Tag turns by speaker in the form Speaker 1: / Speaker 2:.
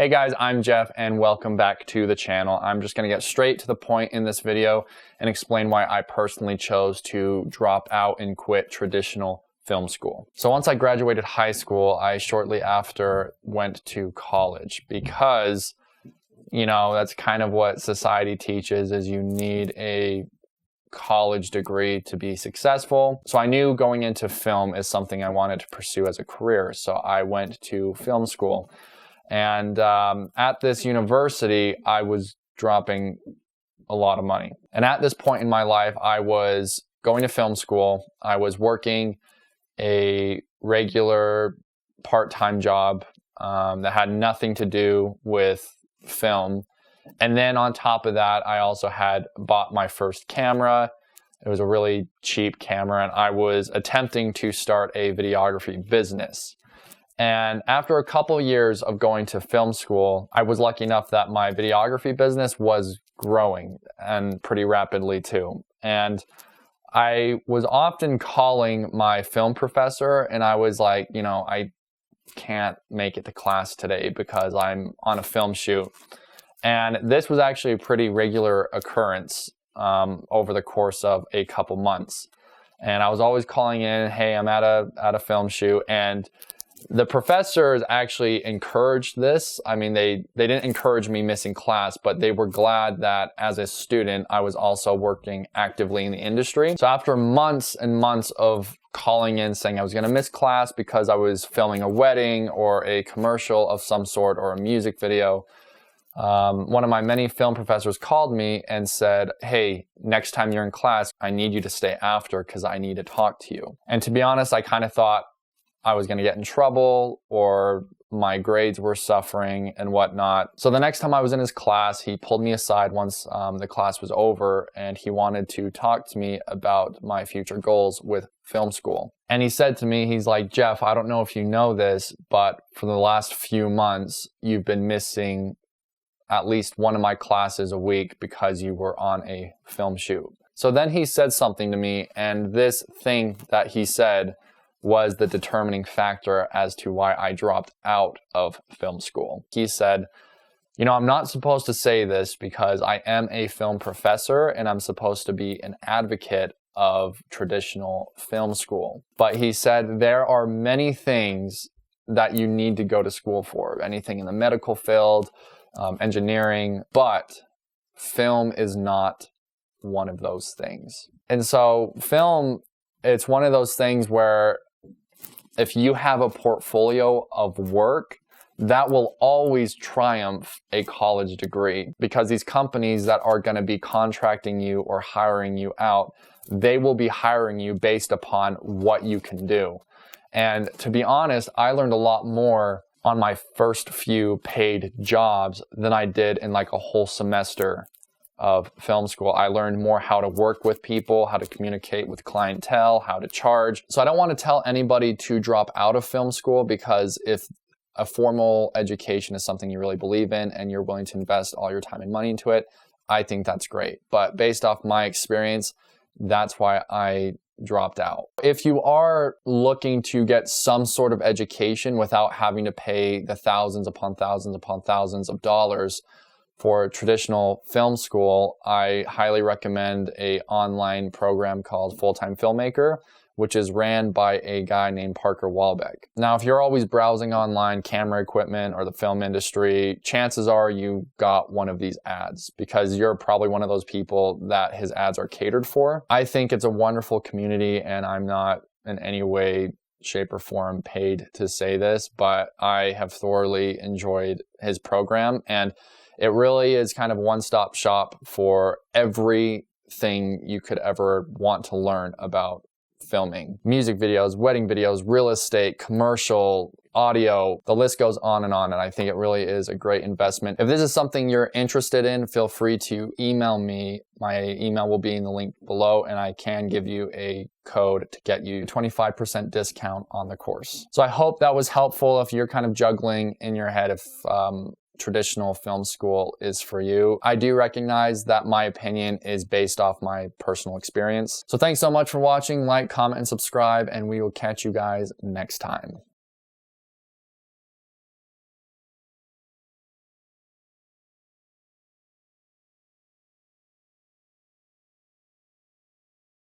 Speaker 1: Hey guys, I'm Jeff and welcome back to the channel. I'm just going to get straight to the point in this video and explain why I personally chose to drop out and quit traditional film school. So once I graduated high school, I shortly after went to college because, you know, that's kind of what society teaches, is you need a college degree to be successful. So I knew going into film is something I wanted to pursue as a career. So I went to film school. And at this university, I was dropping a lot of money. And at this point in my life, I was going to film school. I was working a regular part-time job that had nothing to do with film. And then on top of that, I also had bought my first camera. It was a really cheap camera, and I was attempting to start a videography business. And after a couple years of going to film school, I was lucky enough that my videography business was growing, and pretty rapidly too. And I was often calling my film professor, and I was like, you know, I can't make it to class today because I'm on a film shoot. And this was actually a pretty regular occurrence over the course of a couple months. And I was always calling in, hey, I'm at a film shoot. And the professors actually encouraged this. I mean, they didn't encourage me missing class, but they were glad that as a student, I was also working actively in the industry. So after months and months of calling in saying I was going to miss class because I was filming a wedding or a commercial of some sort or a music video, one of my many film professors called me and said, hey, next time you're in class, I need you to stay after because I need to talk to you. And to be honest, I kind of thought I was going to get in trouble or my grades were suffering and whatnot. So the next time I was in his class, he pulled me aside once the class was over, and he wanted to talk to me about my future goals with film school. And he said to me, he's like, Jeff, I don't know if you know this, but for the last few months, you've been missing at least one of my classes a week because you were on a film shoot. So then he said something to me, and this thing that he said was the determining factor as to why I dropped out of film school. He said, you know, I'm not supposed to say this because I am a film professor and I'm supposed to be an advocate of traditional film school. But he said, there are many things that you need to go to school for, anything in the medical field, engineering, but film is not one of those things. And so film, it's one of those things where if you have a portfolio of work, that will always triumph a college degree, because these companies that are going to be contracting you or hiring you out, they will be hiring you based upon what you can do. And to be honest, I learned a lot more on my first few paid jobs than I did in like a whole semester of film school. I learned more how to work with people, how to communicate with clientele, how to charge. So I don't want to tell anybody to drop out of film school, because if a formal education is something you really believe in and you're willing to invest all your time and money into it, I think that's great. But based off my experience, that's why I dropped out. If you are looking to get some sort of education without having to pay the thousands upon thousands upon thousands of dollars for traditional film school, I highly recommend an online program called Fulltime Filmmaker, which is ran by a guy named Parker Walbeck. Now, if you're always browsing online camera equipment or the film industry, chances are you got one of these ads, because you're probably one of those people that his ads are catered for. I think it's a wonderful community, and I'm not in any way, shape, or form paid to say this, but I have thoroughly enjoyed his program, and it really is kind of a one-stop shop for everything you could ever want to learn about filming. Music videos, wedding videos, real estate, commercial, audio, the list goes on, and I think it really is a great investment. If this is something you're interested in, feel free to email me. My email will be in the link below, and I can give you a code to get you 25% discount on the course. So I hope that was helpful if you're kind of juggling in your head if traditional film school is for you. I do recognize that my opinion is based off my personal experience. So thanks so much for watching. Like, comment, and subscribe, and we will catch you guys next time.